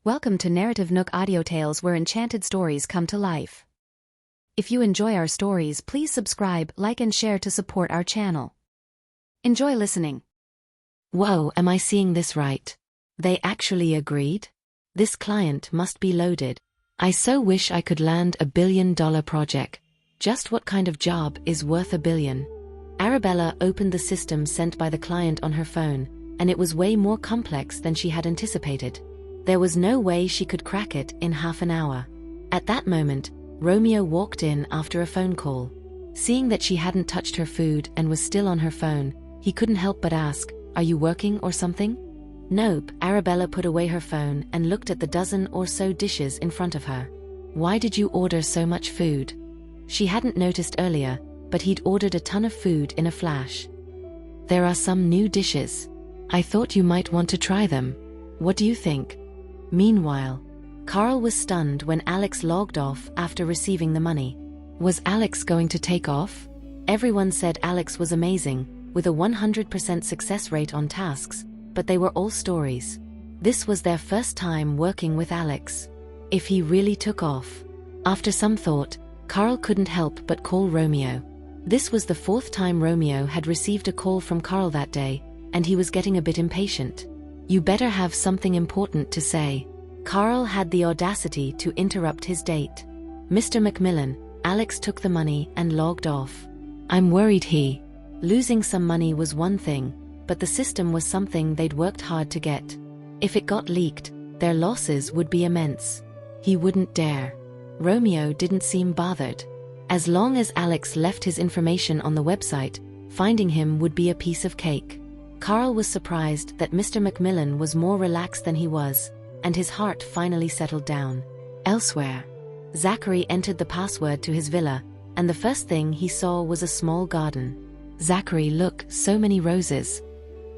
Welcome to NarrativeNook Audiotales, where enchanted stories come to life. If you enjoy our stories, please subscribe, like and share to support our channel. Enjoy listening. Whoa, am I seeing this right? They actually agreed? This client must be loaded. I so wish I could land $1 billion project. Just what kind of job is worth $1 billion? Arabella opened the system sent by the client on her phone, and it was way more complex than she had anticipated. There was no way she could crack it in half an hour. At that moment, Romeo walked in after a phone call. Seeing that she hadn't touched her food and was still on her phone, he couldn't help but ask, "Are you working or something?" "Nope." Arabella put away her phone and looked at the dozen or so dishes in front of her. "Why did you order so much food?" She hadn't noticed earlier, but he'd ordered a ton of food in a flash. "There are some new dishes. I thought you might want to try them. What do you think?" Meanwhile, Carl was stunned when Alex logged off after receiving the money. Was Alex going to take off? Everyone said Alex was amazing, with a 100% success rate on tasks, but they were all stories. This was their first time working with Alex. If he really took off? After some thought, Carl couldn't help but call Romeo. This was the fourth time Romeo had received a call from Carl that day, and he was getting a bit impatient. "You better have something important to say." Carl had the audacity to interrupt his date. "Mr. Macmillan," Alex took the money and logged off. "I'm worried he..." Losing some money was one thing, but the system was something they'd worked hard to get. If it got leaked, their losses would be immense. He wouldn't dare. Romeo didn't seem bothered. As long as Alex left his information on the website, finding him would be a piece of cake. Carl was surprised that Mr. Macmillan was more relaxed than he was, and his heart finally settled down. Elsewhere, Zachary entered the password to his villa, and the first thing he saw was a small garden. "Zachary, look, so many roses."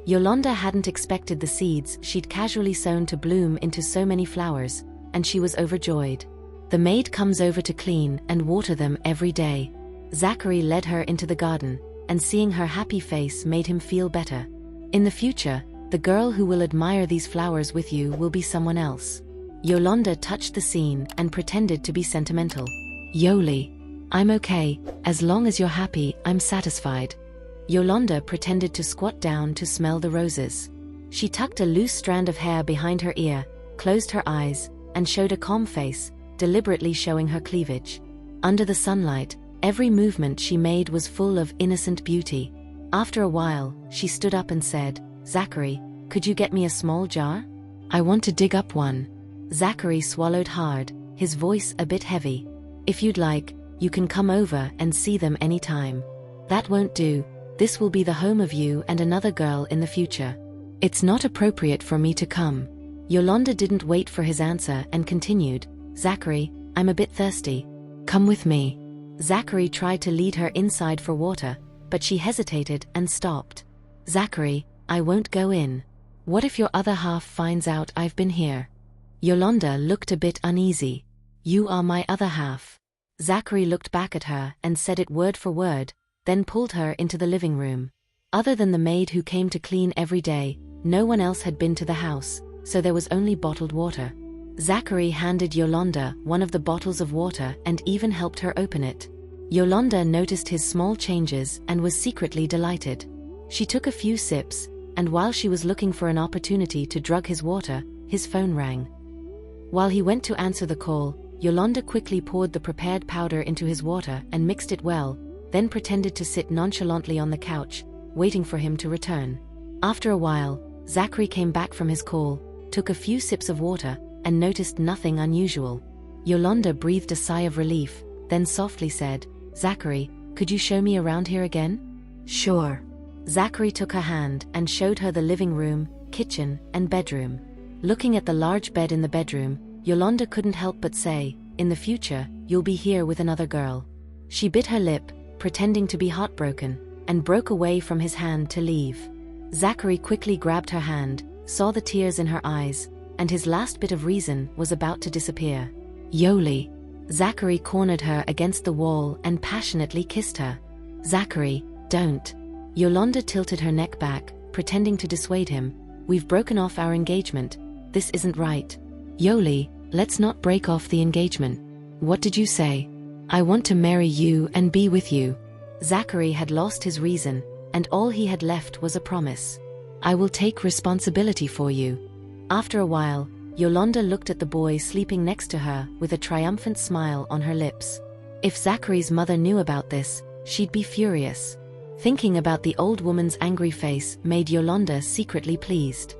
Yolanda hadn't expected the seeds she'd casually sown to bloom into so many flowers, and she was overjoyed. "The maid comes over to clean and water them every day." Zachary led her into the garden, and seeing her happy face made him feel better. "In the future, the girl who will admire these flowers with you will be someone else." Yolanda touched the scene and pretended to be sentimental. "Yoli, I'm okay, as long as you're happy, I'm satisfied." Yolanda pretended to squat down to smell the roses. She tucked a loose strand of hair behind her ear, closed her eyes, and showed a calm face, deliberately showing her cleavage. Under the sunlight, every movement she made was full of innocent beauty. After a while, she stood up and said, "Zachary, could you get me a small jar? I want to dig up one." Zachary swallowed hard, his voice a bit heavy. "If you'd like, you can come over and see them anytime." "That won't do. This will be the home of you and another girl in the future. It's not appropriate for me to come." Yolanda didn't wait for his answer and continued, "Zachary, I'm a bit thirsty. Come with me." Zachary tried to lead her inside for water, but she hesitated and stopped. "Zachary, I won't go in. What if your other half finds out I've been here?" Yolanda looked a bit uneasy. "You are my other half." Zachary looked back at her and said it word for word, then pulled her into the living room. Other than the maid who came to clean every day, no one else had been to the house, so there was only bottled water. Zachary handed Yolanda one of the bottles of water and even helped her open it. Yolanda noticed his small changes and was secretly delighted. She took a few sips, and while she was looking for an opportunity to drug his water, his phone rang. While he went to answer the call, Yolanda quickly poured the prepared powder into his water and mixed it well, then pretended to sit nonchalantly on the couch, waiting for him to return. After a while, Zachary came back from his call, took a few sips of water, and noticed nothing unusual. Yolanda breathed a sigh of relief, then softly said, "Zachary, could you show me around here again?" "Sure." Zachary took her hand and showed her the living room, kitchen, and bedroom. Looking at the large bed in the bedroom, Yolanda couldn't help but say, "In the future, you'll be here with another girl." She bit her lip, pretending to be heartbroken, and broke away from his hand to leave. Zachary quickly grabbed her hand, saw the tears in her eyes, and his last bit of reason was about to disappear. "Yoli." Zachary cornered her against the wall and passionately kissed her. "Zachary, don't." Yolanda tilted her neck back, pretending to dissuade him. "We've broken off our engagement. This isn't right." Yoli, let's not break off the engagement. What did you say? I want to marry you and be with you. Zachary had lost his reason, and all he had left was a promise. I will take responsibility for you. After a while, Yolanda looked at the boy sleeping next to her with a triumphant smile on her lips. If Zachary's mother knew about this, she'd be furious. Thinking about the old woman's angry face made Yolanda secretly pleased.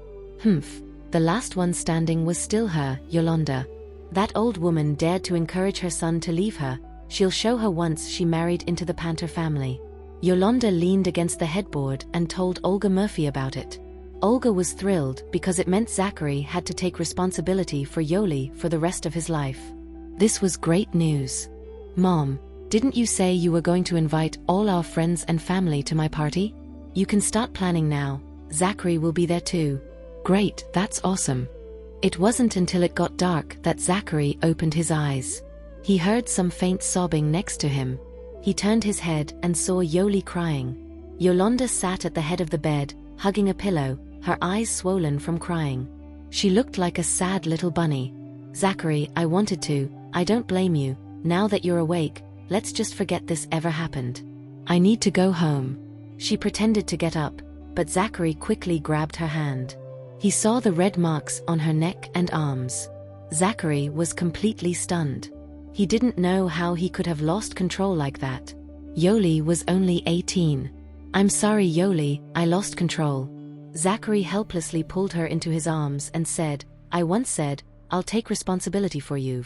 The last one standing was still her, Yolanda. That old woman dared to encourage her son to leave her. She'll show her once she married into the Panther family. Yolanda leaned against the headboard and told Olga Murphy about it. Olga was thrilled because it meant Zachary had to take responsibility for Yoli for the rest of his life. This was great news. Mom, didn't you say you were going to invite all our friends and family to my party? You can start planning now. Zachary will be there too. Great, that's awesome. It wasn't until it got dark that Zachary opened his eyes. He heard some faint sobbing next to him. He turned his head and saw Yoli crying. Yolanda sat at the head of the bed, hugging a pillow, her eyes swollen from crying. She looked like a sad little bunny. Zachary, I wanted to, I don't blame you. Now that you're awake, let's just forget this ever happened. I need to go home. She pretended to get up, but Zachary quickly grabbed her hand. He saw the red marks on her neck and arms. Zachary was completely stunned. He didn't know how he could have lost control like that. Yoli was only 18. I'm sorry, Yoli, I lost control. Zachary helplessly pulled her into his arms and said, I once said, I'll take responsibility for you.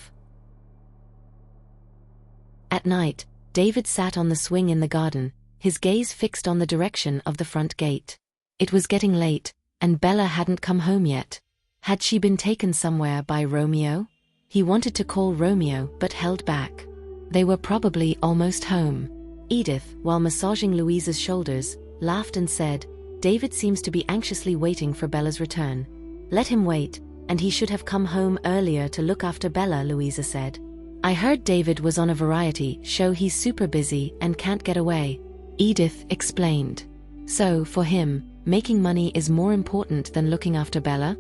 At night, David sat on the swing in the garden, his gaze fixed on the direction of the front gate. It was getting late, and Bella hadn't come home yet. Had she been taken somewhere by Romeo? He wanted to call Romeo but held back. They were probably almost home. Edith, while massaging Louisa's shoulders, laughed and said, David seems to be anxiously waiting for Bella's return. Let him wait, and he should have come home earlier to look after Bella, Louisa said. I heard David was on a variety show. He's super busy and can't get away. Edith explained. So, for him, making money is more important than looking after Bella?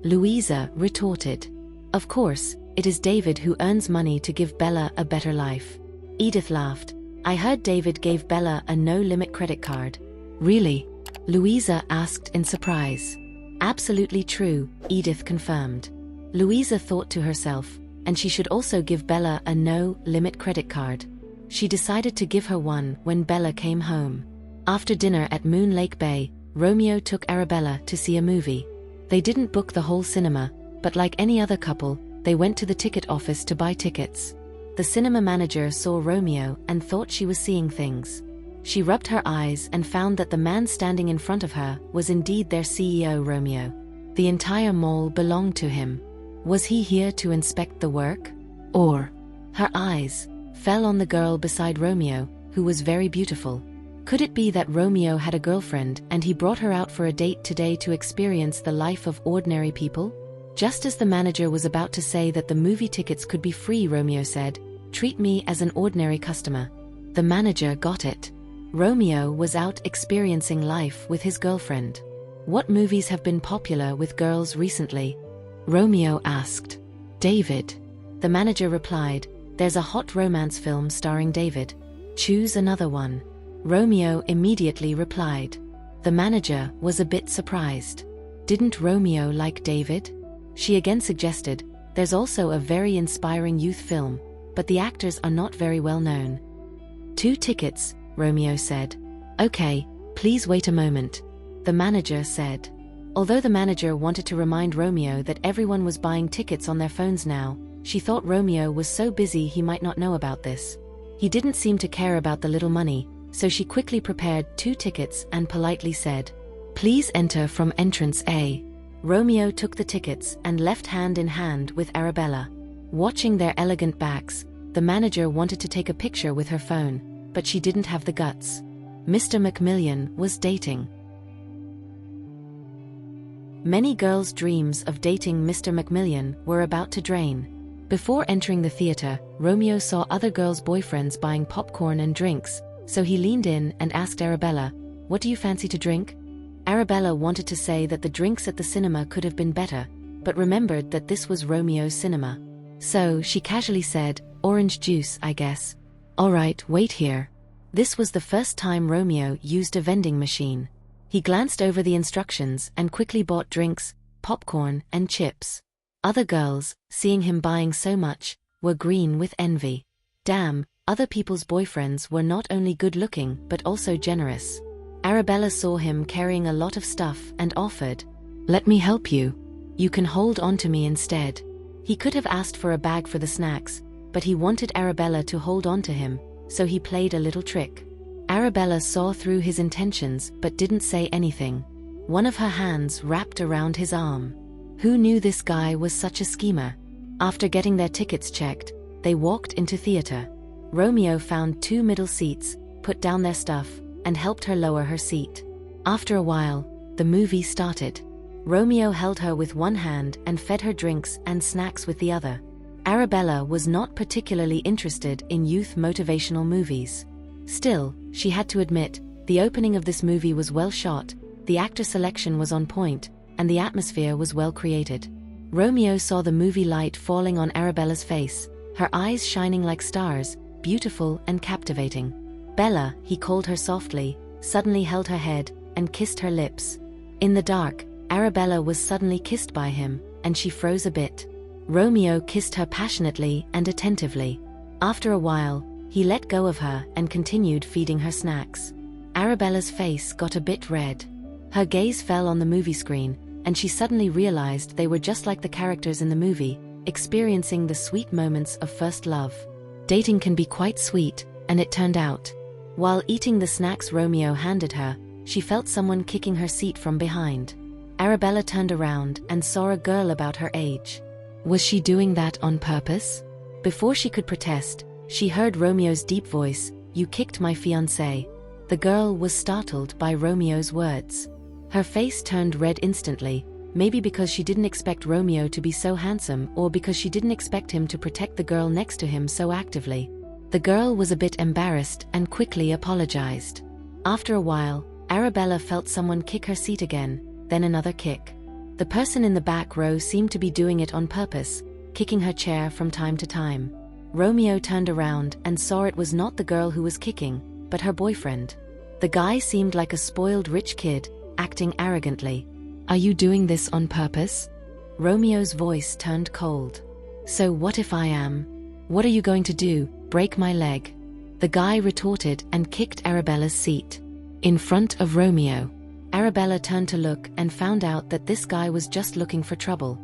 Louisa retorted. Of course, it is David who earns money to give Bella a better life. Edith laughed. I heard David gave Bella a no-limit credit card. Really? Louisa asked in surprise. Absolutely true, Edith confirmed. Louisa thought to herself, and she should also give Bella a no-limit credit card. She decided to give her one when Bella came home. After dinner at Moon Lake Bay, Romeo took Arabella to see a movie. They didn't book the whole cinema, but like any other couple, they went to the ticket office to buy tickets. The cinema manager saw Romeo and thought she was seeing things. She rubbed her eyes and found that the man standing in front of her was indeed their CEO, Romeo. The entire mall belonged to him. Was he here to inspect the work? Or? Her eyes fell on the girl beside Romeo, who was very beautiful. Could it be that Romeo had a girlfriend and he brought her out for a date today to experience the life of ordinary people? Just as the manager was about to say that the movie tickets could be free, Romeo said, "Treat me as an ordinary customer." The manager got it. Romeo was out experiencing life with his girlfriend. What movies have been popular with girls recently? Romeo asked. David. The manager replied, "There's a hot romance film starring David. Choose another one." Romeo immediately replied. The manager was a bit surprised. Didn't Romeo like David? She again suggested, "There's also a very inspiring youth film, but the actors are not very well known." 2 tickets, Romeo said. "Okay, please wait a moment," the manager said. Although the manager wanted to remind Romeo that everyone was buying tickets on their phones now, she thought Romeo was so busy he might not know about this. He didn't seem to care about the little money, so she quickly prepared 2 tickets and politely said, "Please enter from entrance A." Romeo took the tickets and left hand in hand with Arabella. Watching their elegant backs, the manager wanted to take a picture with her phone, but she didn't have the guts. Mr. Macmillan was dating. Many girls' dreams of dating Mr. Macmillan were about to drain. Before entering the theater, Romeo saw other girls' boyfriends buying popcorn and drinks, so he leaned in and asked Arabella, "What do you fancy to drink?" Arabella wanted to say that the drinks at the cinema could have been better, but remembered that this was Romeo's cinema. So, she casually said, "Orange juice, I guess." "Alright, wait here." This was the first time Romeo used a vending machine. He glanced over the instructions and quickly bought drinks, popcorn, and chips. Other girls, seeing him buying so much, were green with envy. Damn, other people's boyfriends were not only good-looking but also generous. Arabella saw him carrying a lot of stuff and offered, "Let me help you. You can hold on to me instead." He could have asked for a bag for the snacks, but he wanted Arabella to hold on to him, so he played a little trick. Arabella saw through his intentions but didn't say anything. One of her hands wrapped around his arm. Who knew this guy was such a schemer? After getting their tickets checked, they walked into theater. Romeo found 2 middle seats, put down their stuff, and helped her lower her seat. After a while, the movie started. Romeo held her with one hand and fed her drinks and snacks with the other. Arabella was not particularly interested in youth motivational movies. Still, she had to admit, the opening of this movie was well shot, the actor selection was on point, and the atmosphere was well created. Romeo saw the movie light falling on Arabella's face, her eyes shining like stars, beautiful and captivating. "Bella," he called her softly, suddenly held her head, and kissed her lips. In the dark, Arabella was suddenly kissed by him, and she froze a bit. Romeo kissed her passionately and attentively. After a while, he let go of her and continued feeding her snacks. Arabella's face got a bit red. Her gaze fell on the movie screen, and she suddenly realized they were just like the characters in the movie, experiencing the sweet moments of first love. Dating can be quite sweet, and it turned out. While eating the snacks Romeo handed her, she felt someone kicking her seat from behind. Arabella turned around and saw a girl about her age. Was she doing that on purpose? Before she could protest, she heard Romeo's deep voice, "You kicked my fiancé." The girl was startled by Romeo's words. Her face turned red instantly, maybe because she didn't expect Romeo to be so handsome or because she didn't expect him to protect the girl next to him so actively. The girl was a bit embarrassed and quickly apologized. After a while, Arabella felt someone kick her seat again, then another kick. The person in the back row seemed to be doing it on purpose, kicking her chair from time to time. Romeo turned around and saw it was not the girl who was kicking, but her boyfriend. The guy seemed like a spoiled rich kid, acting arrogantly. "Are you doing this on purpose?" Romeo's voice turned cold. "So what if I am? What are you going to do, break my leg?" The guy retorted and kicked Arabella's seat. In front of Romeo. Arabella turned to look and found out that this guy was just looking for trouble.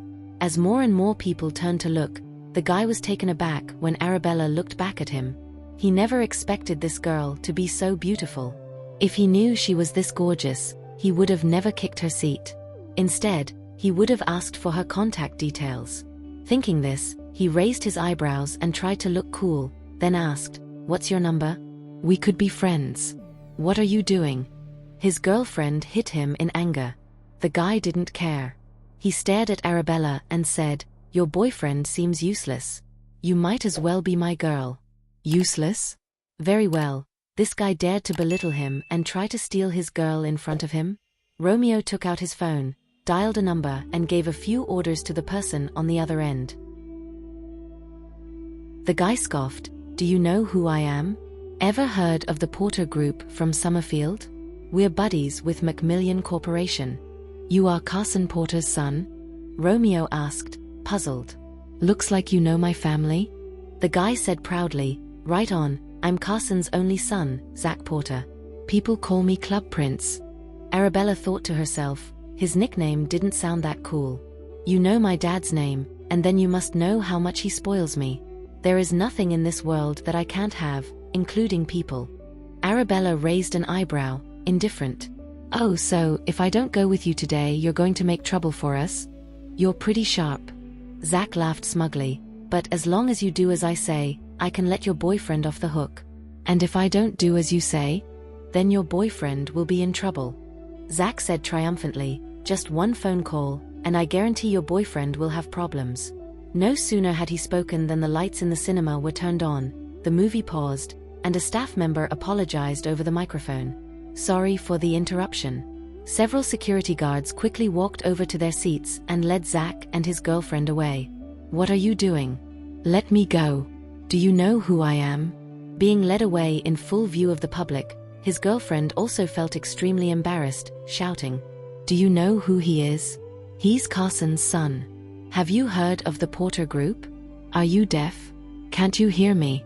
As more and more people turned to look, the guy was taken aback when Arabella looked back at him. He never expected this girl to be so beautiful. If he knew she was this gorgeous, he would have never kicked her seat. Instead, he would have asked for her contact details. Thinking this, he raised his eyebrows and tried to look cool, then asked, "What's your number? We could be friends. What are you doing?" His girlfriend hit him in anger. The guy didn't care. He stared at Arabella and said, "Your boyfriend seems useless. You might as well be my girl." Useless? Very well. This guy dared to belittle him and try to steal his girl in front of him? Romeo took out his phone, dialed a number and gave a few orders to the person on the other end. The guy scoffed, "Do you know who I am? Ever heard of the Porter Group from Summerfield? We're buddies with Macmillan Corporation." "You are Carson Porter's son?" Romeo asked, puzzled. "Looks like you know my family." The guy said proudly, "Right on, I'm Carson's only son, Zach Porter. People call me Club Prince." Arabella thought to herself, his nickname didn't sound that cool. "You know my dad's name, and then you must know how much he spoils me. There is nothing in this world that I can't have, including people." Arabella raised an eyebrow, indifferent. "Oh, so, if I don't go with you today you're going to make trouble for us? You're pretty sharp." Zach laughed smugly, "But as long as you do as I say, I can let your boyfriend off the hook. And if I don't do as you say? Then your boyfriend will be in trouble." Zach said triumphantly, "Just one phone call, and I guarantee your boyfriend will have problems." No sooner had he spoken than the lights in the cinema were turned on, the movie paused, and a staff member apologized over the microphone. "Sorry for the interruption. Several security guards quickly walked over to their seats and led Zach and his girlfriend away. "What are you doing? Let me go. Do you know who I am?" Being led away in full view of the public, his girlfriend also felt extremely embarrassed, shouting, "Do you know who he is? He's Carson's son. Have you heard of the Porter Group? Are you deaf? Can't you hear me?"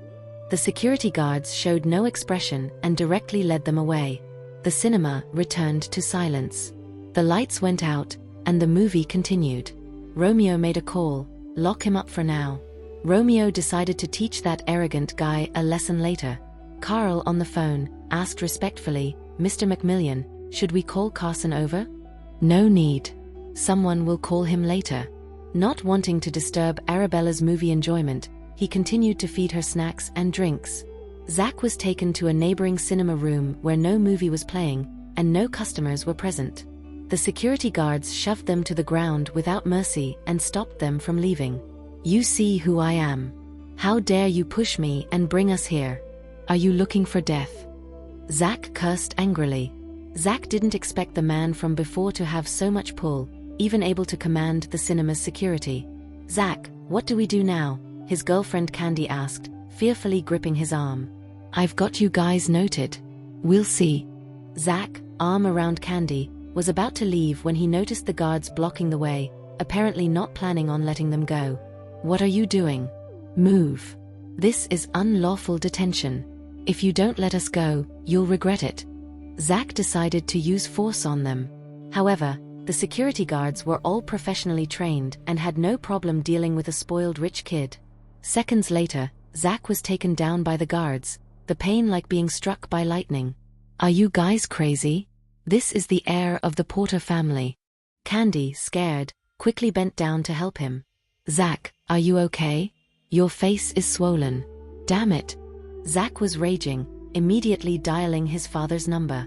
The security guards showed no expression and directly led them away. The cinema returned to silence. The lights went out, and the movie continued. Romeo made a call: lock him up for now. Romeo decided to teach that arrogant guy a lesson later. Carl, on the phone, asked respectfully, "Mr. McMillian, should we call Carson over?" "No need. Someone will call him later." Not wanting to disturb Arabella's movie enjoyment, he continued to feed her snacks and drinks. Zach was taken to a neighboring cinema room where no movie was playing, and no customers were present. The security guards shoved them to the ground without mercy and stopped them from leaving. "You see who I am. How dare you push me and bring us here? Are you looking for death?" Zach cursed angrily. Zach didn't expect the man from before to have so much pull, even able to command the cinema's security. "Zach, what do we do now?" his girlfriend Candy asked, fearfully gripping his arm. "I've got you guys noted. We'll see." Zach, arm around Candy, was about to leave when he noticed the guards blocking the way, apparently not planning on letting them go. "What are you doing? Move. This is unlawful detention. If you don't let us go, you'll regret it." Zach decided to use force on them. However, the security guards were all professionally trained and had no problem dealing with a spoiled rich kid. Seconds later, Zach was taken down by the guards, the pain like being struck by lightning. "Are you guys crazy? This is the heir of the Porter family." Candy, scared, quickly bent down to help him. "Zach, are you okay? Your face is swollen." "Damn it." Zach was raging, immediately dialing his father's number.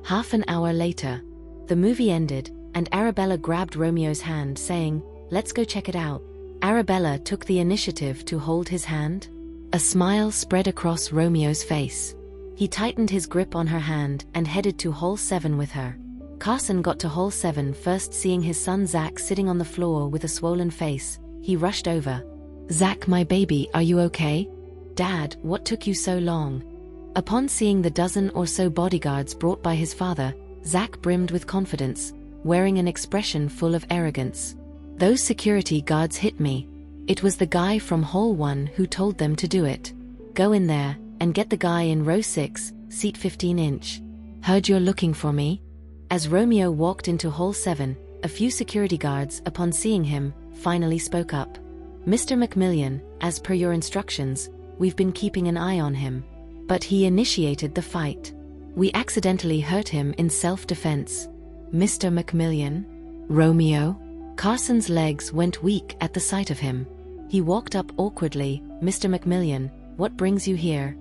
Half an hour later, the movie ended, and Arabella grabbed Romeo's hand, saying, "Let's go check it out." Arabella took the initiative to hold his hand. A smile spread across Romeo's face. He tightened his grip on her hand and headed to Hall 7 with her. Carson got to Hall 7 first. Seeing his son Zach sitting on the floor with a swollen face, he rushed over. "Zach, my baby, are you okay?" "Dad, what took you so long?" Upon seeing the dozen or so bodyguards brought by his father, Zach brimmed with confidence, wearing an expression full of arrogance. "Those security guards hit me. It was the guy from Hall 1 who told them to do it. Go in there, and get the guy in row 6, seat 15". "Heard you're looking for me?" As Romeo walked into Hall 7, a few security guards, upon seeing him, finally spoke up. "Mr. McMillian, as per your instructions, we've been keeping an eye on him. But he initiated the fight. We accidentally hurt him in self-defense." "Mr. McMillian? Romeo?" Carson's legs went weak at the sight of him. He walked up awkwardly. "Mr. McMillian, what brings you here?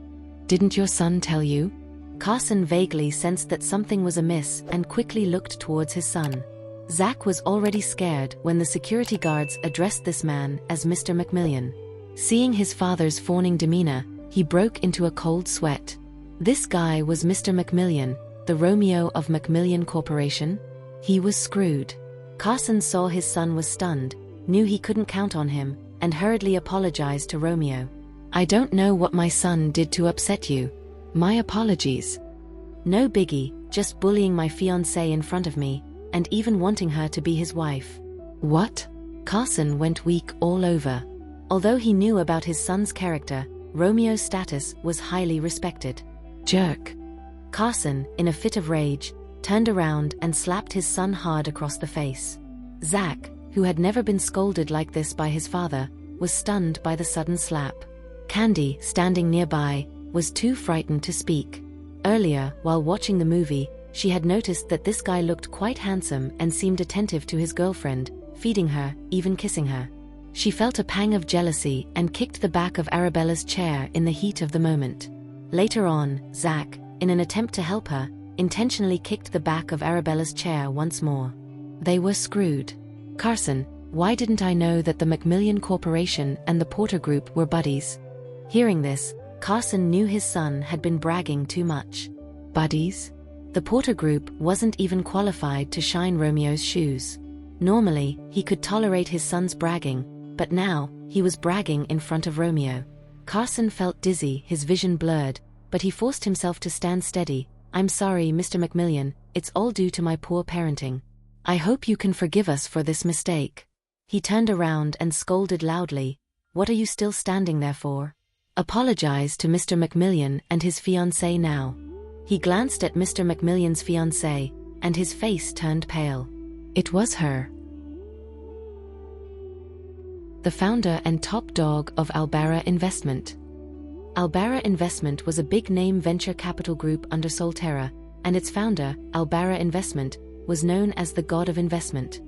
Didn't your son tell you?" Carson vaguely sensed that something was amiss and quickly looked towards his son. Zach was already scared when the security guards addressed this man as Mr. McMillian. Seeing his father's fawning demeanor, he broke into a cold sweat. This guy was Mr. McMillian, the Romeo of McMillian Corporation? He was screwed. Carson saw his son was stunned, knew he couldn't count on him, and hurriedly apologized to Romeo. "I don't know what my son did to upset you. My apologies." "No biggie, just bullying my fiancée in front of me, and even wanting her to be his wife." "What?" Carson went weak all over. Although he knew about his son's character, Romeo's status was highly respected. "Jerk." Carson, in a fit of rage, turned around and slapped his son hard across the face. Zach, who had never been scolded like this by his father, was stunned by the sudden slap. Candy, standing nearby, was too frightened to speak. Earlier, while watching the movie, she had noticed that this guy looked quite handsome and seemed attentive to his girlfriend, feeding her, even kissing her. She felt a pang of jealousy and kicked the back of Arabella's chair in the heat of the moment. Later on, Zach, in an attempt to help her, intentionally kicked the back of Arabella's chair once more. They were screwed. "Carson, why didn't I know that the McMillian Corporation and the Porter Group were buddies?" Hearing this, Carson knew his son had been bragging too much. "Buddies? The Porter Group wasn't even qualified to shine Romeo's shoes. Normally, he could tolerate his son's bragging, but now, he was bragging in front of Romeo. Carson felt dizzy, his vision blurred, but he forced himself to stand steady. "I'm sorry, Mr. McMillian, it's all due to my poor parenting. I hope you can forgive us for this mistake." He turned around and scolded loudly, "What are you still standing there for? Apologize to Mr. McMillian and his fiancée now." He glanced at Mr. McMillian's fiancée, and his face turned pale. It was her. The founder and top dog of Arabella Investment. Arabella Investment was a big-name venture capital group under Solterra, and its founder, Arabella Investment, was known as the god of investment.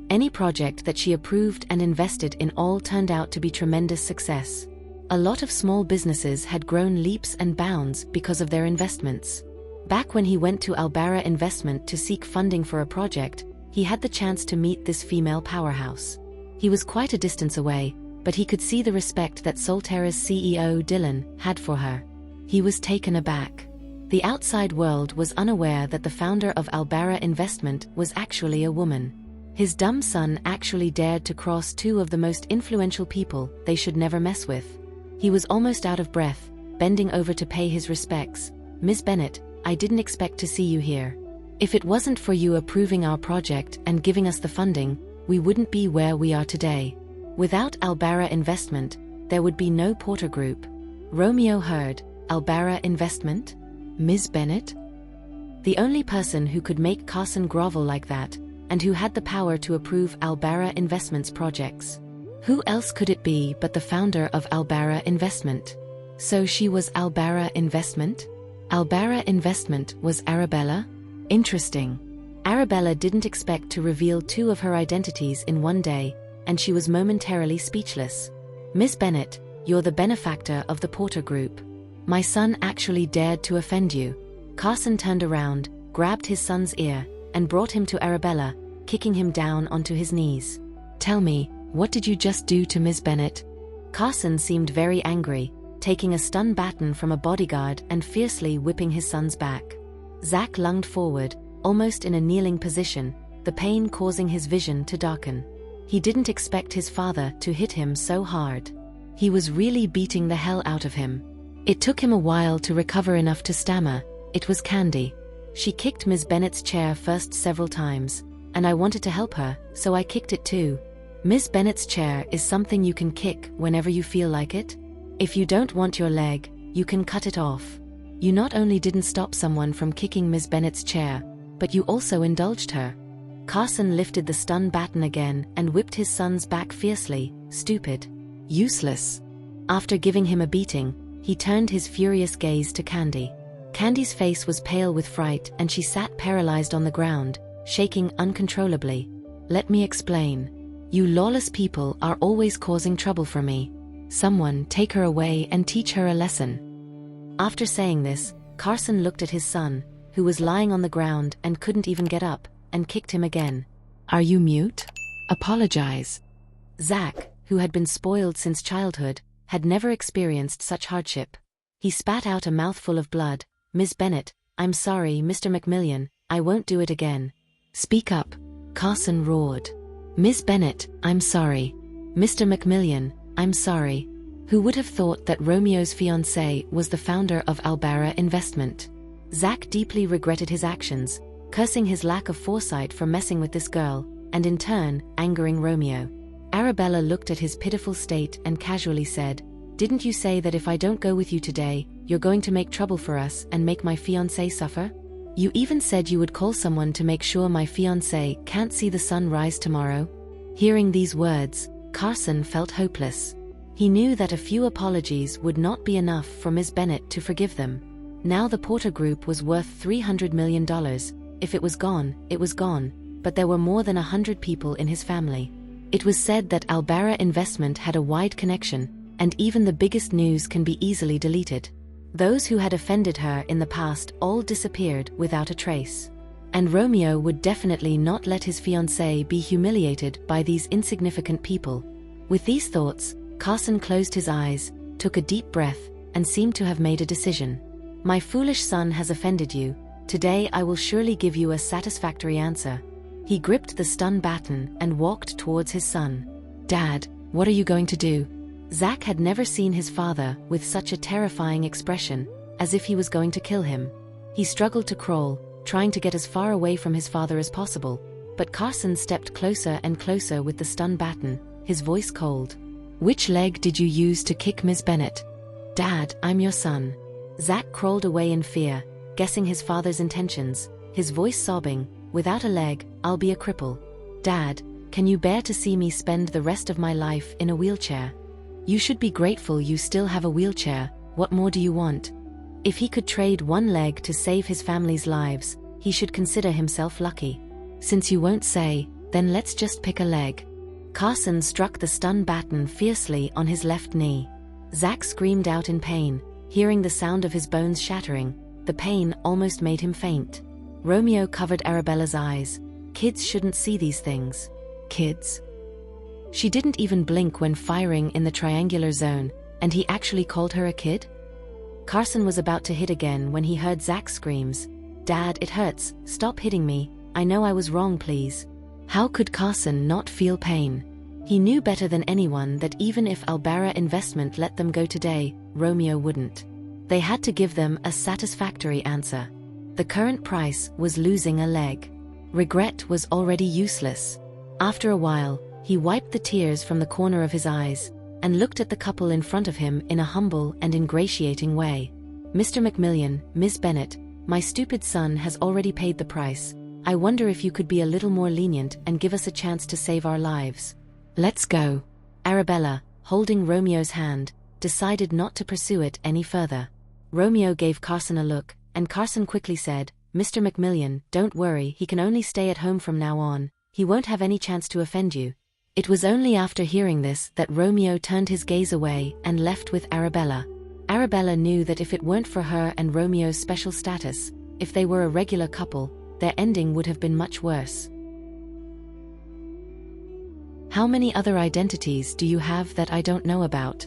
Any project that she approved and invested in all turned out to be tremendous success. A lot of small businesses had grown leaps and bounds because of their investments. Back when he went to Arabella Investment to seek funding for a project, he had the chance to meet this female powerhouse. He was quite a distance away, but he could see the respect that Solterra's CEO Dylan had for her. He was taken aback. The outside world was unaware that the founder of Arabella Investment was actually a woman. His dumb son actually dared to cross two of the most influential people they should never mess with. He was almost out of breath, bending over to pay his respects. "Ms. Bennett, I didn't expect to see you here. If it wasn't for you approving our project and giving us the funding, we wouldn't be where we are today. Without Arabella Investment, there would be no Porter Group." Romeo heard, "Arabella Investment? Ms. Bennett?" The only person who could make Carson grovel like that, and who had the power to approve Arabella Investment's projects. Who else could it be but the founder of Arabella Investment? So she was Arabella Investment? Arabella Investment was Arabella? Interesting. Arabella didn't expect to reveal two of her identities in one day, and she was momentarily speechless. "Miss Bennett, you're the benefactor of the Porter Group. My son actually dared to offend you." Carson turned around, grabbed his son's ear, and brought him to Arabella, kicking him down onto his knees. "Tell me, what did you just do to Ms. Bennett?" Carson seemed very angry, taking a stun baton from a bodyguard and fiercely whipping his son's back. Zach lunged forward, almost in a kneeling position, the pain causing his vision to darken. He didn't expect his father to hit him so hard. He was really beating the hell out of him. It took him a while to recover enough to stammer, "It was Candy. She kicked Ms. Bennett's chair first several times, and I wanted to help her, so I kicked it too. Ms. Bennett's chair is something you can kick whenever you feel like it. If you don't want your leg, you can cut it off. You not only didn't stop someone from kicking Ms. Bennett's chair, but you also indulged her." Carson lifted the stun baton again and whipped his son's back fiercely. "Stupid. Useless." After giving him a beating, he turned his furious gaze to Candy. Candy's face was pale with fright and she sat paralyzed on the ground, shaking uncontrollably. "Let me explain. You lawless people are always causing trouble for me. Someone take her away and teach her a lesson." After saying this, Carson looked at his son, who was lying on the ground and couldn't even get up, and kicked him again. "Are you mute? Apologize." Zach, who had been spoiled since childhood, had never experienced such hardship. He spat out a mouthful of blood. "Ms. Bennett, I'm sorry, Mr. McMillian, I won't do it again." "Speak up," Carson roared. "Ms. Bennett, I'm sorry. Mr. McMillian, I'm sorry." Who would have thought that Romeo's fiancée was the founder of Arabella Investment? Zach deeply regretted his actions, cursing his lack of foresight for messing with this girl, and in turn, angering Romeo. Arabella looked at his pitiful state and casually said, "Didn't you say that if I don't go with you today, you're going to make trouble for us and make my fiancé suffer? You even said you would call someone to make sure my fiancé can't see the sun rise tomorrow." Hearing these words, Carson felt hopeless. He knew that a few apologies would not be enough for Ms. Bennett to forgive them. Now the Porter Group was worth $300 million. If it was gone, it was gone, but there were more than 100 people in his family. It was said that Arabella Investment had a wide connection, and even the biggest news can be easily deleted. Those who had offended her in the past all disappeared without a trace. And Romeo would definitely not let his fiancée be humiliated by these insignificant people. With these thoughts, Carson closed his eyes, took a deep breath, and seemed to have made a decision. "My foolish son has offended you. Today I will surely give you a satisfactory answer. He gripped the stun baton and walked towards his son. Dad, what are you going to do? Zach had never seen his father with such a terrifying expression, as if he was going to kill him. He struggled to crawl, trying to get as far away from his father as possible, but Carson stepped closer and closer with the stun baton, his voice cold. Which leg did you use to kick Miss Bennett? Dad, I'm your son. Zach crawled away in fear, guessing his father's intentions, his voice sobbing, without a leg, I'll be a cripple. Dad, can you bear to see me spend the rest of my life in a wheelchair? You should be grateful you still have a wheelchair, what more do you want? If he could trade one leg to save his family's lives, he should consider himself lucky. Since you won't say, then let's just pick a leg. Carson struck the stun baton fiercely on his left knee. Zach screamed out in pain, hearing the sound of his bones shattering. The pain almost made him faint. Romeo covered Arabella's eyes. Kids shouldn't see these things. Kids? She didn't even blink when firing in the triangular zone, and he actually called her a kid? Carson was about to hit again when he heard Zach's screams. Dad, it hurts, stop hitting me, I know I was wrong, please. How could Carson not feel pain? He knew better than anyone that even if Albara Investment let them go today, Romeo wouldn't. They had to give them a satisfactory answer. The current price was losing a leg. Regret was already useless. After a while, he wiped the tears from the corner of his eyes, and looked at the couple in front of him in a humble and ingratiating way. Mr. McMillian, Miss Bennett, my stupid son has already paid the price. I wonder if you could be a little more lenient and give us a chance to save our lives. Let's go. Arabella, holding Romeo's hand, decided not to pursue it any further. Romeo gave Carson a look, and Carson quickly said, Mr. McMillian, don't worry, he can only stay at home from now on. He won't have any chance to offend you. It was only after hearing this that Romeo turned his gaze away and left with Arabella. Arabella knew that if it weren't for her and Romeo's special status, if they were a regular couple, their ending would have been much worse. How many other identities do you have that I don't know about?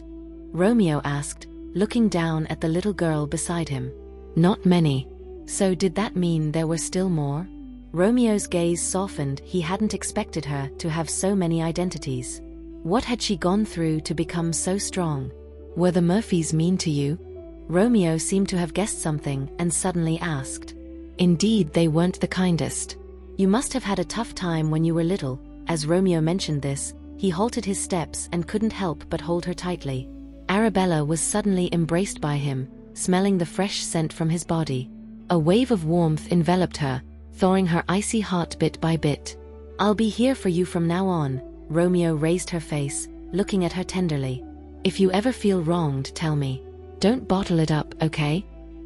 Romeo asked, looking down at the little girl beside him. Not many. So did that mean there were still more? Romeo's gaze softened. He hadn't expected her to have so many identities. What had she gone through to become so strong? Were the Murphys mean to you? Romeo seemed to have guessed something and suddenly asked. Indeed, they weren't the kindest. You must have had a tough time when you were little. As Romeo mentioned this, he halted his steps and couldn't help but hold her tightly. Arabella was suddenly embraced by him, smelling the fresh scent from his body. A wave of warmth enveloped her, thawing her icy heart bit by bit. I'll be here for you from now on. Romeo raised her face, looking at her tenderly. If you ever feel wronged, tell me. Don't bottle it up, okay?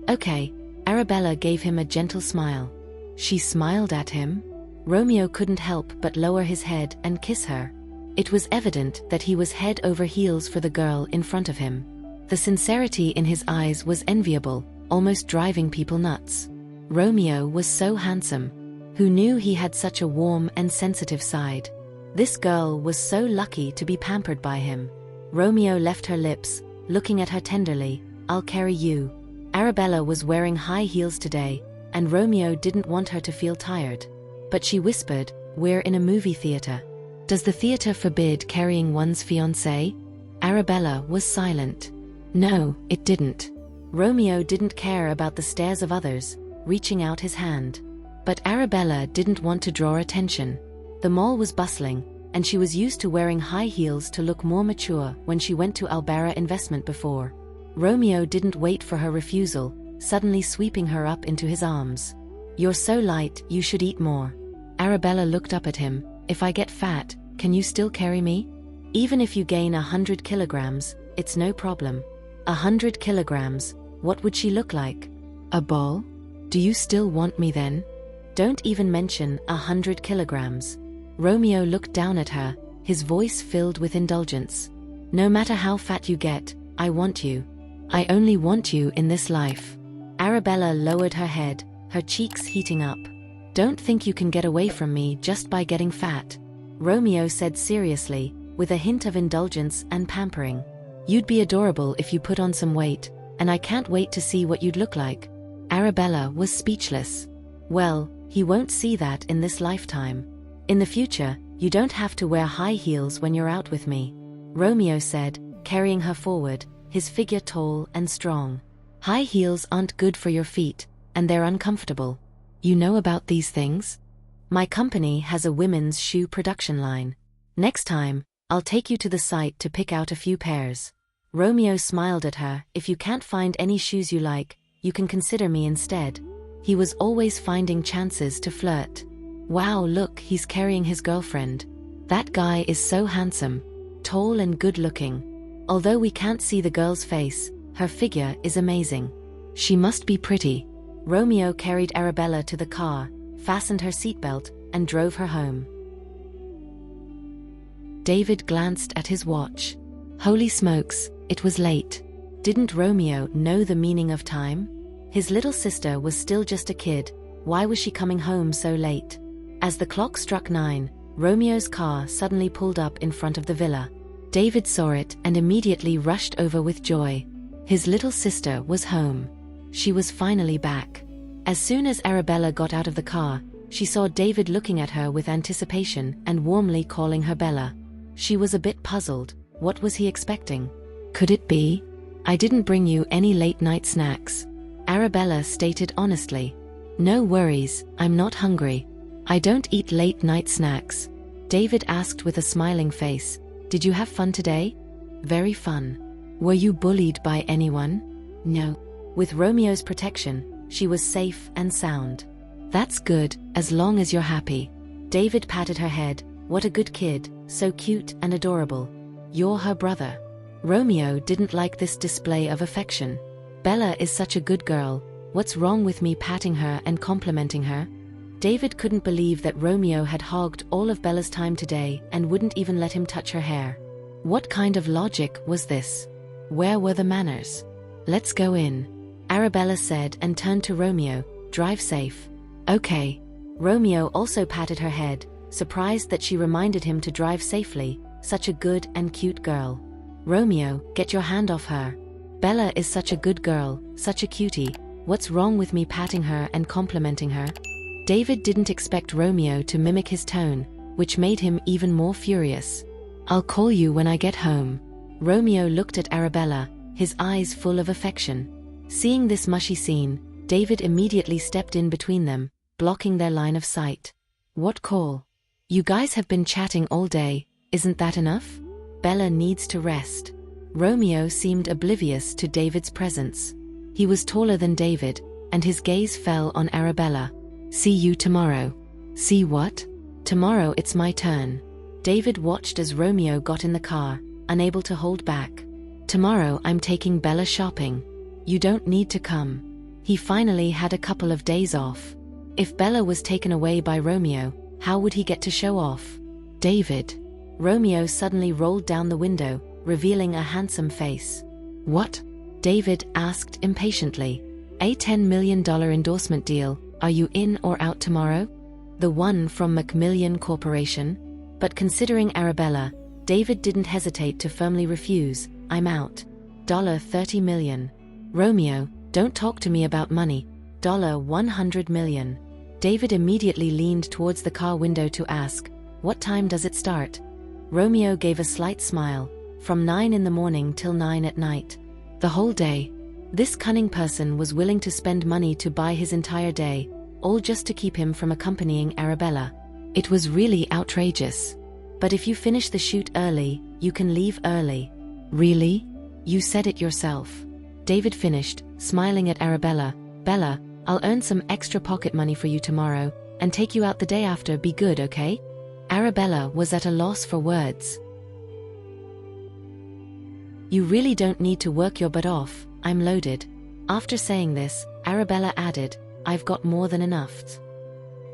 Okay. Arabella gave him a gentle smile. She smiled at him. Romeo couldn't help but lower his head and kiss her. It was evident that he was head over heels for the girl in front of him. The sincerity in his eyes was enviable, almost driving people nuts. Romeo was so handsome. Who knew he had such a warm and sensitive side? This girl was so lucky to be pampered by him. Romeo left her lips, looking at her tenderly. I'll carry you. Arabella was wearing high heels today, and Romeo didn't want her to feel tired. But she whispered, we're in a movie theater. Does the theater forbid carrying one's fiancé? Arabella was silent. No, it didn't. Romeo didn't care about the stares of others, reaching out his hand. But Arabella didn't want to draw attention. The mall was bustling, and she was used to wearing high heels to look more mature when she went to Albara Investment before. Romeo didn't wait for her refusal, suddenly sweeping her up into his arms. You're so light, you should eat more. Arabella looked up at him. If I get fat, can you still carry me? Even if you gain 100 kilograms, it's no problem. 100 kilograms, what would she look like? A ball? Do you still want me then? Don't even mention 100 kilograms. Romeo looked down at her, his voice filled with indulgence. No matter how fat you get, I want you. I only want you in this life. Arabella lowered her head, her cheeks heating up. Don't think you can get away from me just by getting fat. Romeo said seriously, with a hint of indulgence and pampering. You'd be adorable if you put on some weight, and I can't wait to see what you'd look like. Arabella was speechless. Well, he won't see that in this lifetime. In the future, you don't have to wear high heels when you're out with me, Romeo said, carrying her forward, his figure tall and strong. High heels aren't good for your feet, and they're uncomfortable. You know about these things? My company has a women's shoe production line. Next time, I'll take you to the site to pick out a few pairs. Romeo smiled at her. If you can't find any shoes you like, you can consider me instead. He was always finding chances to flirt. Wow, look, he's carrying his girlfriend. That guy is so handsome, tall and good-looking. Although we can't see the girl's face, her figure is amazing. She must be pretty. Romeo carried Arabella to the car, fastened her seatbelt, and drove her home. David glanced at his watch. Holy smokes, it was late. Didn't Romeo know the meaning of time? His little sister was still just a kid. Why was she coming home so late? As the clock struck 9, Romeo's car suddenly pulled up in front of the villa. David saw it and immediately rushed over with joy. His little sister was home. She was finally back. As soon as Arabella got out of the car, she saw David looking at her with anticipation and warmly calling her Bella. She was a bit puzzled. What was he expecting? Could it be? I didn't bring you any late-night snacks, Arabella stated honestly. No worries, I'm not hungry. I don't eat late-night snacks, David asked with a smiling face. Did you have fun today? Very fun. Were you bullied by anyone? No. With Romeo's protection, she was safe and sound. That's good, as long as you're happy. David patted her head. What a good kid, so cute and adorable. You're her brother. Romeo didn't like this display of affection. Bella is such a good girl. What's wrong with me patting her and complimenting her? David couldn't believe that Romeo had hogged all of Bella's time today and wouldn't even let him touch her hair. What kind of logic was this? Where were the manners? Let's go in, Arabella said and turned to Romeo. Drive safe. Okay. Romeo also patted her head, surprised that she reminded him to drive safely. Such a good and cute girl. Romeo, get your hand off her. Bella is such a good girl, such a cutie. What's wrong with me patting her and complimenting her? David didn't expect Romeo to mimic his tone, which made him even more furious. I'll call you when I get home. Romeo looked at Arabella, his eyes full of affection. Seeing this mushy scene, David immediately stepped in between them, blocking their line of sight. What call? You guys have been chatting all day, isn't that enough? Bella needs to rest. Romeo seemed oblivious to David's presence. He was taller than David, and his gaze fell on Arabella. See you tomorrow. See what? Tomorrow it's my turn. David watched as Romeo got in the car, unable to hold back. Tomorrow I'm taking Bella shopping. You don't need to come. He finally had a couple of days off. If Bella was taken away by Romeo, how would he get to show off? David. Romeo suddenly rolled down the window, revealing a handsome face. What? David asked impatiently. A $10 million endorsement deal. Are you in or out tomorrow? The one from Macmillan Corporation? But considering Arabella, David didn't hesitate to firmly refuse. I'm out. $30 million. Romeo, don't talk to me about money. $100 million. David immediately leaned towards the car window to ask, what time does it start? Romeo gave a slight smile. From 9 in the morning till 9 at night. The whole day. This cunning person was willing to spend money to buy his entire day, all just to keep him from accompanying Arabella. It was really outrageous. But if you finish the shoot early, you can leave early. Really? You said it yourself. David finished, smiling at Arabella. Bella, I'll earn some extra pocket money for you tomorrow, and take you out the day after. Be good, okay? Arabella was at a loss for words. You really don't need to work your butt off, I'm loaded. After saying this, Arabella added, I've got more than enough.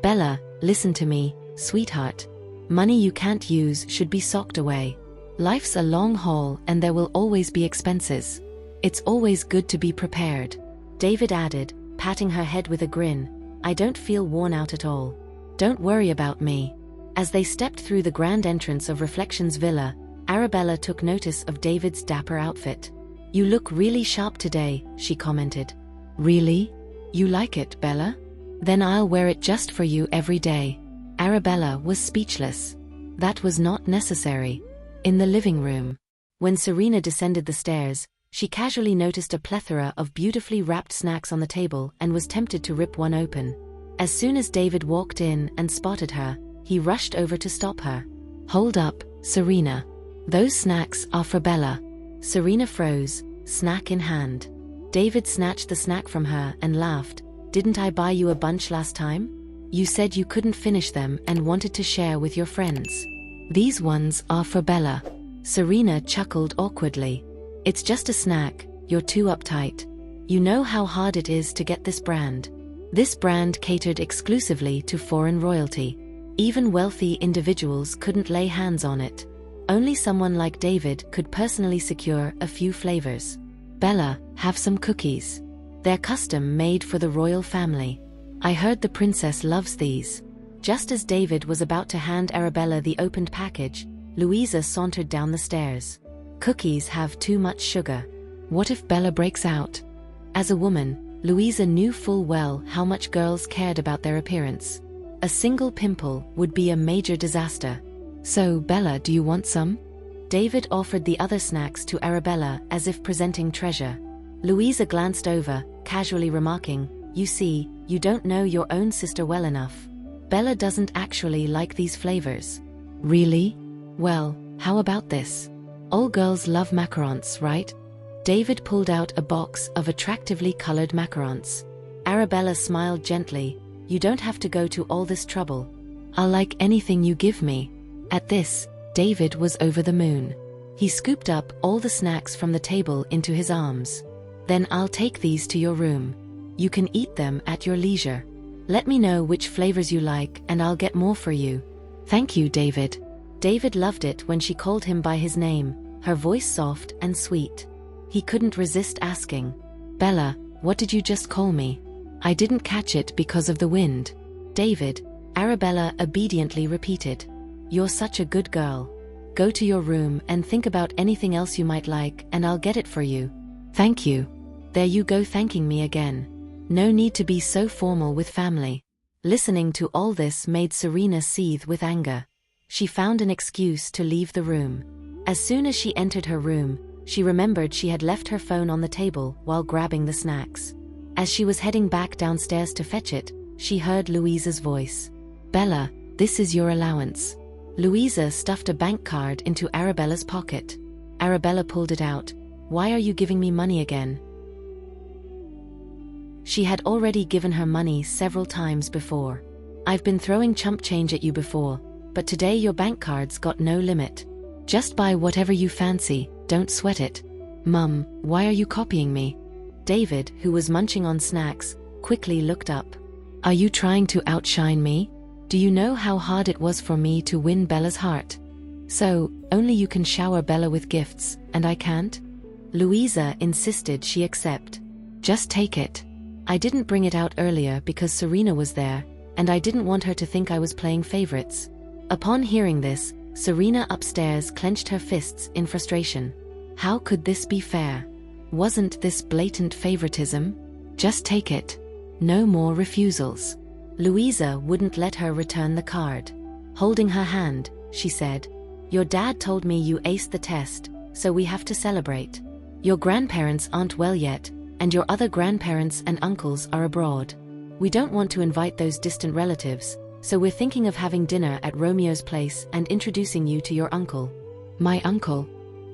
Bella, listen to me, sweetheart. Money you can't use should be socked away. Life's a long haul and there will always be expenses. It's always good to be prepared. David added, patting her head with a grin. I don't feel worn out at all. Don't worry about me. As they stepped through the grand entrance of Reflections Villa, Arabella took notice of David's dapper outfit. You look really sharp today, she commented. Really? You like it, Bella? Then I'll wear it just for you every day. Arabella was speechless. That was not necessary. In the living room, when Serena descended the stairs, she casually noticed a plethora of beautifully wrapped snacks on the table and was tempted to rip one open. As soon as David walked in and spotted her, he rushed over to stop her. Hold up, Serena. Those snacks are for Bella. Serena froze, snack in hand. David snatched the snack from her and laughed. Didn't I buy you a bunch last time? You said you couldn't finish them and wanted to share with your friends. These ones are for Bella. Serena chuckled awkwardly. It's just a snack, you're too uptight. You know how hard it is to get this brand. This brand catered exclusively to foreign royalty. Even wealthy individuals couldn't lay hands on it. Only someone like David could personally secure a few flavors. Bella, have some cookies. They're custom made for the royal family. I heard the princess loves these. Just as David was about to hand Arabella the opened package, Louisa sauntered down the stairs. Cookies have too much sugar. What if Bella breaks out? As a woman, Louisa knew full well how much girls cared about their appearance. A single pimple would be a major disaster. So, Bella, do you want some? David offered the other snacks to Arabella as if presenting treasure. Louisa glanced over, casually remarking, You see, you don't know your own sister well enough. Bella doesn't actually like these flavors. Really? Well, how about this? All girls love macarons, right? David pulled out a box of attractively colored macarons. Arabella smiled gently. You don't have to go to all this trouble. I'll like anything you give me. At this, David was over the moon. He scooped up all the snacks from the table into his arms. Then I'll take these to your room. You can eat them at your leisure. Let me know which flavors you like and I'll get more for you. Thank you, David. David loved it when she called him by his name, her voice soft and sweet. He couldn't resist asking, Bella, what did you just call me? I didn't catch it because of the wind. David, Arabella obediently repeated. You're such a good girl. Go to your room and think about anything else you might like and I'll get it for you. Thank you. There you go thanking me again. No need to be so formal with family. Listening to all this made Serena seethe with anger. She found an excuse to leave the room. As soon as she entered her room, she remembered she had left her phone on the table while grabbing the snacks. As she was heading back downstairs to fetch it, she heard Louisa's voice. Bella, this is your allowance. Louisa stuffed a bank card into Arabella's pocket. Arabella pulled it out. Why are you giving me money again? She had already given her money several times before. I've been throwing chump change at you before, but today your bank card's got no limit. Just buy whatever you fancy, don't sweat it. Mum, why are you copying me? David, who was munching on snacks, quickly looked up. Are you trying to outshine me? Do you know how hard it was for me to win Bella's heart? So, only you can shower Bella with gifts, and I can't? Louisa insisted she accept. Just take it. I didn't bring it out earlier because Serena was there, and I didn't want her to think I was playing favorites. Upon hearing this, Serena upstairs clenched her fists in frustration. How could this be fair? Wasn't this blatant favoritism? Just take it. No more refusals. Louisa wouldn't let her return the card. Holding her hand, she said, Your dad told me you aced the test, so we have to celebrate. Your grandparents aren't well yet, and your other grandparents and uncles are abroad. We don't want to invite those distant relatives, so we're thinking of having dinner at Romeo's place and introducing you to your uncle. My uncle?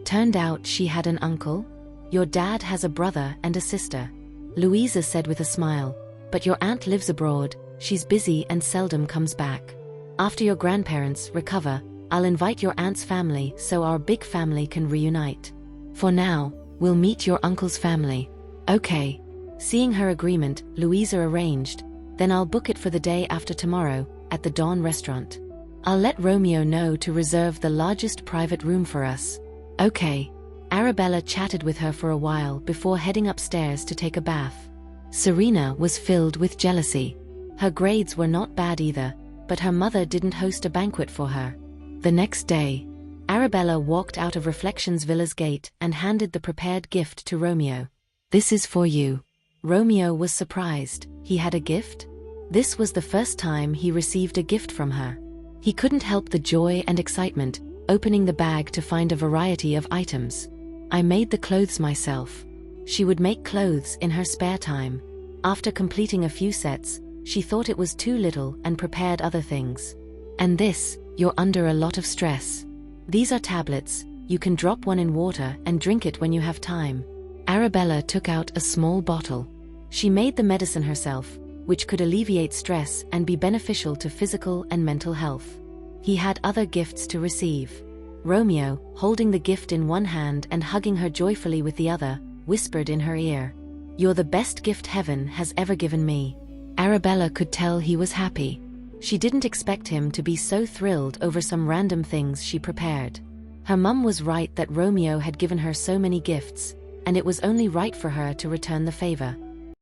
Turned out she had an uncle? Your dad has a brother and a sister. Louisa said with a smile, but your aunt lives abroad, she's busy and seldom comes back. After your grandparents recover, I'll invite your aunt's family so our big family can reunite. For now, we'll meet your uncle's family. Okay. Seeing her agreement, Louisa arranged, then I'll book it for the day after tomorrow, at the Dawn restaurant. I'll let Romeo know to reserve the largest private room for us. Okay. Arabella chatted with her for a while before heading upstairs to take a bath. Serena was filled with jealousy. Her grades were not bad either, but her mother didn't host a banquet for her. The next day, Arabella walked out of Reflections Villa's gate and handed the prepared gift to Romeo. This is for you. Romeo was surprised. He had a gift? This was the first time he received a gift from her. He couldn't help the joy and excitement, opening the bag to find a variety of items. I made the clothes myself. She would make clothes in her spare time. After completing a few sets, she thought it was too little and prepared other things. And this, you're under a lot of stress. These are tablets, you can drop one in water and drink it when you have time. Arabella took out a small bottle. She made the medicine herself, which could alleviate stress and be beneficial to physical and mental health. He had other gifts to receive. Romeo, holding the gift in one hand and hugging her joyfully with the other, whispered in her ear, "You're the best gift heaven has ever given me." Arabella could tell he was happy. She didn't expect him to be so thrilled over some random things she prepared. Her mum was right that Romeo had given her so many gifts, and it was only right for her to return the favor.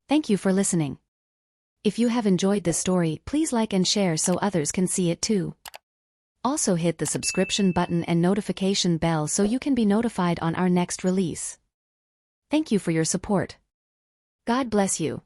Thank you for listening. If you have enjoyed this story, please like and share so others can see it too. Also hit the subscription button and notification bell so you can be notified on our next release. Thank you for your support. God bless you.